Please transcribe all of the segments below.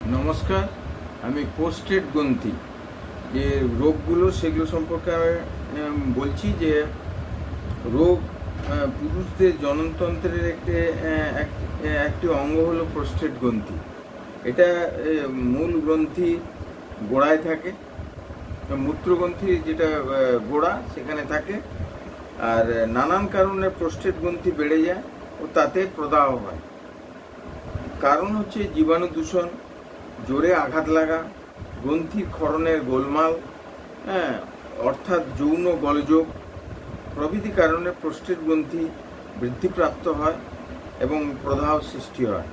নমস্কার, আমি পোস্টেড গ্রন্থি যে রোগগুলো সেগুলো সম্পর্কে বলছি। যে রোগ পুরুষদের জননতন্ত্রের একটি অঙ্গ হলো প্রোস্টেট গ্রন্থি। এটা মূল গ্রন্থি গোড়ায় থাকে, মূত্রগ্রন্থি যেটা গোড়া সেখানে থাকে। আর নানান কারণে প্রোস্টেট গ্রন্থি বেড়ে যায় ও তাতে প্রদাহ হয়। কারণ হচ্ছে জীবাণু দূষণ, জোরে আঘাত লাগা, গ্রন্থির ক্ষরণের গোলমাল, অর্থাৎ যৌন গোলযোগ প্রভৃতি কারণে প্রোস্টেট গ্রন্থি বৃদ্ধিপ্রাপ্ত হয় এবং প্রদাহ সৃষ্টি হয়।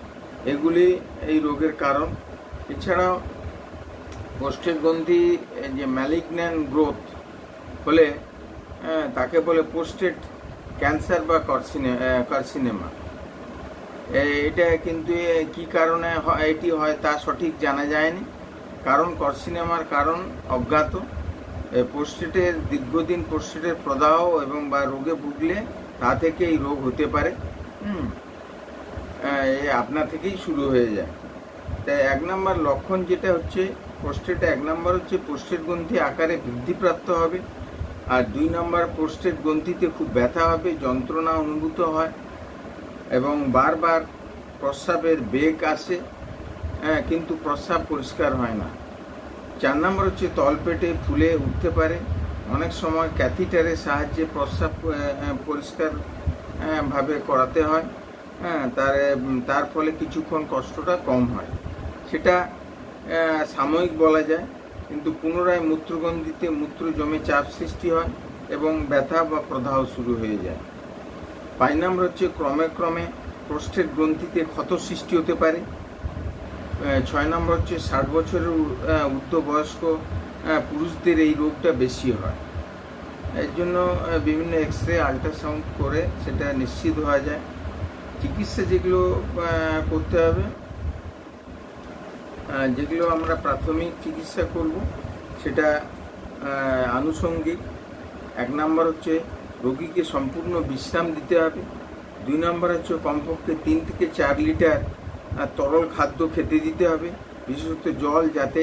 এগুলি এই রোগের কারণ। এছাড়াও প্রোস্টেট গ্রন্থি যে ম্যালিগন্যান্ট গ্রোথ হলে তাকে বলে প্রোস্টেট ক্যান্সার বা কার্সিনেমা। এটা কিন্তু কি কারণে এটি হয় তা সঠিক জানা যায়নি। কারণ কার্সিনেমার কারণ অজ্ঞাত। প্রোস্টেটের দীর্ঘদিন প্রোস্টেটের প্রদাহ এবং বা রোগে ভুগলে তা থেকে এই রোগ হতে পারে। আপনা থেকেই শুরু হয়ে যায়। তাই 1 নম্বর লক্ষণ যেটা হচ্ছে প্রোস্টেটে, 1 নম্বর হচ্ছে প্রোস্টেট গ্রন্থি আকারে বৃদ্ধিপ্রাপ্ত হবে। আর 2 নম্বর প্রোস্টেট গ্রন্থিতে খুব ব্যথা হবে, যন্ত্রণা অনুভূত হয় এবং বারবার প্রস্রাবের বেগ আসে, কিন্তু প্রস্রাব পরিষ্কার হয় না। 4 নম্বর হচ্ছে তলপেটে ফুলে উঠতে পারে। অনেক সময় ক্যাথিটারের সাহায্যে প্রস্রাব পরিষ্কার ভাবে করাতে হয়। তার ফলে কিছুক্ষণ কষ্টটা কম হয়। সেটা সাময়িক বলা যায়, কিন্তু পুনরায় মূত্রগ্রন্থিতে মূত্র জমে চাপ সৃষ্টি হয় এবং ব্যথা বা প্রদাহ শুরু হয়ে যায়। 5 নম্বর হচ্ছে ক্রমে ক্রমে প্রোস্টেট গ্রন্থিতে ক্ষত সৃষ্টি হতে পারে। 6 নম্বর হচ্ছে 60 বছরের ঊর্ধ্ব বয়স্ক পুরুষদের এই রোগটা বেশি হয়। এর জন্য বিভিন্ন এক্সরে, আল্ট্রাসাউন্ড করে সেটা নিশ্চিত হওয়া যায়। চিকিৎসা যেগুলো করতে হবে, যেগুলো আমরা প্রাথমিক চিকিৎসা করব, সেটা আনুষঙ্গিক। 1 নম্বর হচ্ছে রোগীকে সম্পূর্ণ বিশ্রাম দিতে হবে। 2 নম্বর হচ্ছে কমপক্ষে 3 থেকে 4 লিটার তরল খাদ্য খেতে দিতে হবে, বিশেষত জল, যাতে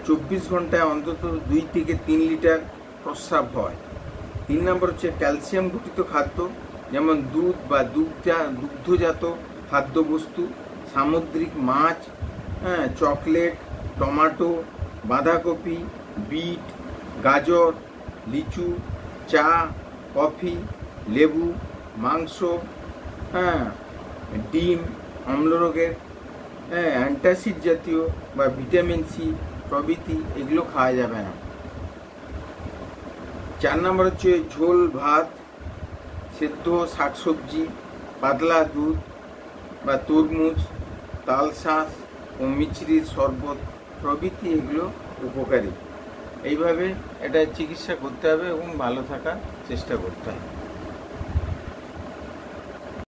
24 ঘন্টায় অন্তত 2 থেকে 3 লিটার প্রস্রাব হয়। 3 নম্বর হচ্ছে ক্যালসিয়াম ঘটিত খাদ্য, যেমন দুধ বা দুগ্ধজাত খাদ্যবস্তু, সামুদ্রিক মাছ, চকলেট, টমেটো, বাঁধাকপি, বিট, গাজর, লিচু, চা, কফি, লেবু, মাংস, ডিম, অম্লরোগের অ্যান্টাসিড জাতীয় বা ভিটামিন সি প্রভৃতি এগুলো খাওয়া যাবে না। 4 নম্বর হচ্ছে ঝোল ভাত, সেদ্ধ শাকসবজি, পাতলা দুধ বা তরমুজ, তালশাঁস ও মিছরির শরবত প্রভৃতি এগুলো উপকারী। এইভাবে এটা চিকিৎসা করতে হবে এবং ভালো থাকার চেষ্টা করতে হবে।